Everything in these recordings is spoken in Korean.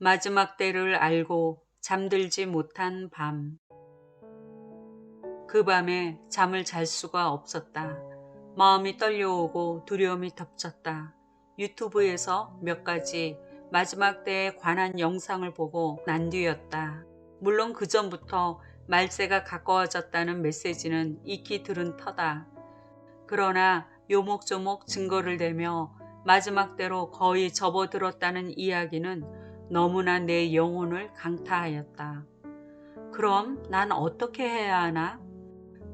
마지막 때를 알고 잠들지 못한 밤. 그 밤에 잠을 잘 수가 없었다. 마음이 떨려오고 두려움이 덮쳤다. 유튜브에서 몇 가지 마지막 때에 관한 영상을 보고 난 뒤였다. 물론 그 전부터 말세가 가까워졌다는 메시지는 익히 들은 터다. 그러나 요목조목 증거를 대며 마지막 때로 거의 접어들었다는 이야기는 너무나 내 영혼을 강타하였다. 그럼 난 어떻게 해야 하나?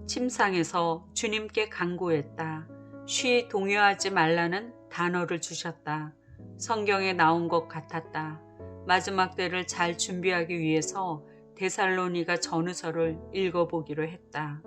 침상에서 주님께 간구했다. 쉬 동요하지 말라는 단어를 주셨다. 성경에 나온 것 같았다. 마지막 때를 잘 준비하기 위해서 데살로니가 전후서를 읽어보기로 했다.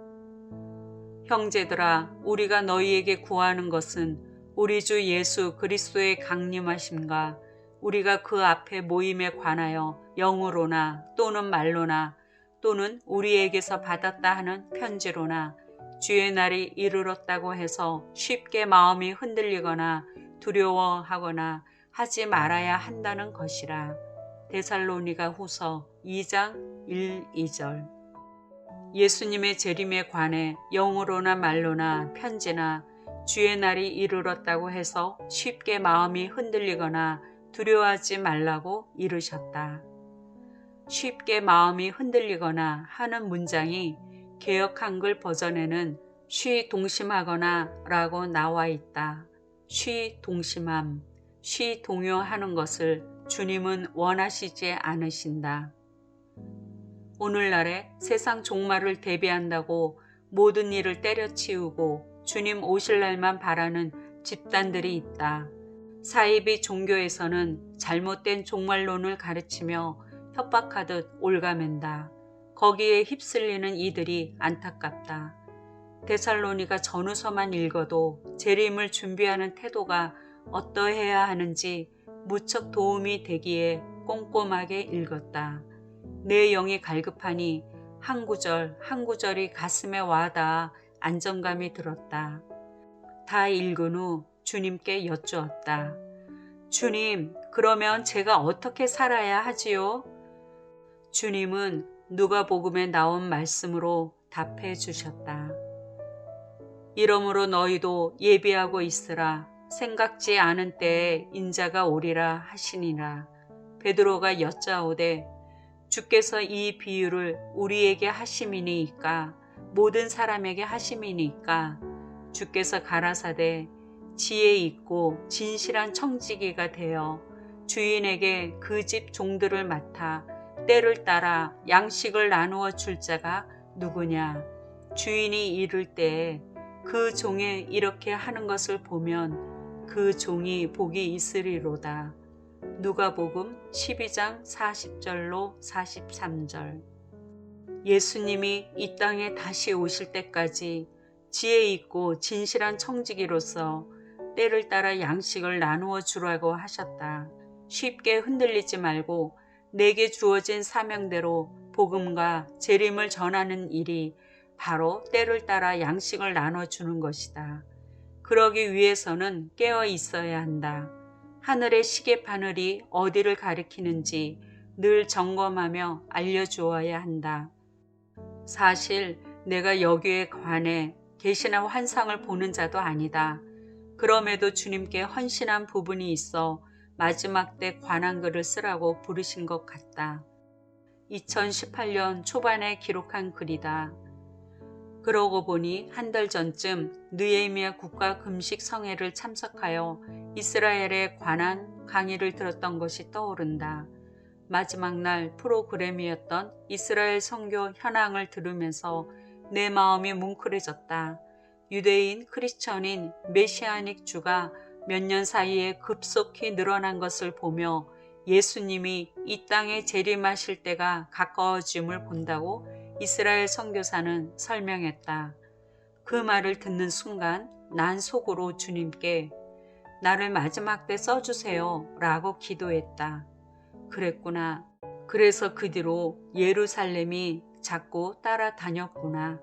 형제들아, 우리가 너희에게 구하는 것은 우리 주 예수 그리스도의 강림하심과 우리가 그 앞에 모임에 관하여 영으로나 또는 말로나 또는 우리에게서 받았다 하는 편지로나 주의 날이 이르렀다고 해서 쉽게 마음이 흔들리거나 두려워하거나 하지 말아야 한다는 것이라. 데살로니가 후서 2장 1, 2절. 예수님의 재림에 관해 영으로나 말로나 편지나 주의 날이 이르렀다고 해서 쉽게 마음이 흔들리거나 두려워하지 말라고 이르셨다. 쉽게 마음이 흔들리거나 하는 문장이 개역 한글 버전에는 쉬 동심하거나 라고 나와 있다. 쉬 동심함, 쉬 동요하는 것을 주님은 원하시지 않으신다. 오늘날에 세상 종말을 대비한다고 모든 일을 때려치우고 주님 오실 날만 바라는 집단들이 있다. 사이비 종교에서는 잘못된 종말론을 가르치며 협박하듯 올가맨다. 거기에 휩쓸리는 이들이 안타깝다. 데살로니가 전후서만 읽어도 재림을 준비하는 태도가 어떠해야 하는지 무척 도움이 되기에 꼼꼼하게 읽었다. 내 영이 갈급하니 한 구절 한 구절이 가슴에 와닿아 안정감이 들었다. 다 읽은 후 주님께 여쭈었다. 주님, 그러면 제가 어떻게 살아야 하지요? 주님은 누가복음에 나온 말씀으로 답해 주셨다. 이러므로 너희도 예비하고 있으라. 생각지 않은 때에 인자가 오리라 하시니라. 베드로가 여짜오되 주께서 이 비유를 우리에게 하심이니이까 모든 사람에게 하심이니까 주께서 가라사대 지혜 있고 진실한 청지기가 되어 주인에게 그 집 종들을 맡아 때를 따라 양식을 나누어 줄 자가 누구냐. 주인이 이를 때에 그 종에 이렇게 하는 것을 보면 그 종이 복이 있으리로다. 누가복음 12장 40절로 43절. 예수님이 이 땅에 다시 오실 때까지 지혜 있고 진실한 청지기로서 때를 따라 양식을 나누어 주라고 하셨다. 쉽게 흔들리지 말고 내게 주어진 사명대로 복음과 재림을 전하는 일이 바로 때를 따라 양식을 나눠주는 것이다. 그러기 위해서는 깨어 있어야 한다. 하늘의 시계바늘이 어디를 가리키는지 늘 점검하며 알려주어야 한다. 사실 내가 여기에 관해 계시나 환상을 보는 자도 아니다. 그럼에도 주님께 헌신한 부분이 있어 마지막 때 관한 글을 쓰라고 부르신 것 같다. 2018년 초반에 기록한 글이다. 그러고 보니 한 달 전쯤 느헤미야 국가금식성회를 참석하여 이스라엘에 관한 강의를 들었던 것이 떠오른다. 마지막 날 프로그램이었던 이스라엘 선교 현황을 들으면서 내 마음이 뭉클해졌다. 유대인 크리스천인 메시아닉 주가 몇 년 사이에 급속히 늘어난 것을 보며 예수님이 이 땅에 재림하실 때가 가까워짐을 본다고 이스라엘 선교사는 설명했다. 그 말을 듣는 순간 난 속으로 주님께 나를 마지막 때 써주세요 라고 기도했다. 그랬구나. 그래서 그 뒤로 예루살렘이 자꾸 따라다녔구나.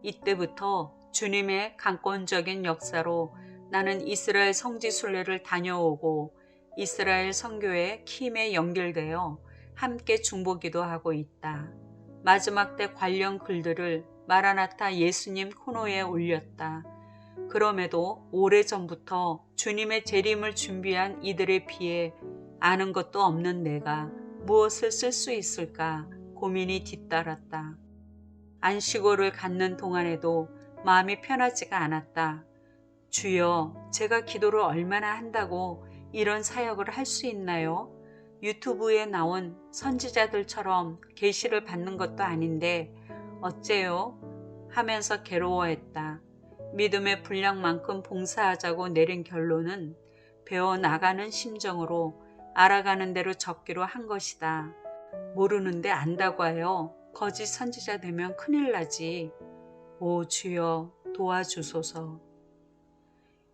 이때부터 주님의 강권적인 역사로 나는 이스라엘 성지순례를 다녀오고 이스라엘 선교회 킴에 연결되어 함께 중보기도 하고 있다. 마지막 때 관련 글들을 마라나타 예수님 코너에 올렸다. 그럼에도 오래전부터 주님의 재림을 준비한 이들에 비해 아는 것도 없는 내가 무엇을 쓸 수 있을까 고민이 뒤따랐다. 안식오를 갖는 동안에도 마음이 편하지가 않았다. 주여, 제가 기도를 얼마나 한다고 이런 사역을 할 수 있나요? 유튜브에 나온 선지자들처럼 계시를 받는 것도 아닌데 어째요? 하면서 괴로워했다. 믿음의 분량만큼 봉사하자고 내린 결론은 배워나가는 심정으로 알아가는 대로 적기로 한 것이다. 모르는데 안다고 하여 거짓 선지자 되면 큰일 나지. 오 주여 도와주소서.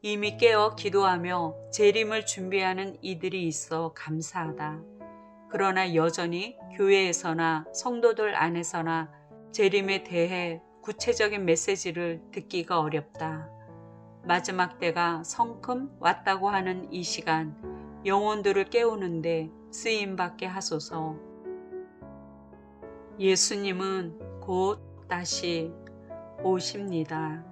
이미 깨어 기도하며 재림을 준비하는 이들이 있어 감사하다. 그러나 여전히 교회에서나 성도들 안에서나 재림에 대해 구체적인 메시지를 듣기가 어렵다. 마지막 때가 성큼 왔다고 하는 이 시간, 영혼들을 깨우는데 쓰임받게 하소서. 예수님은 곧 다시 오십니다.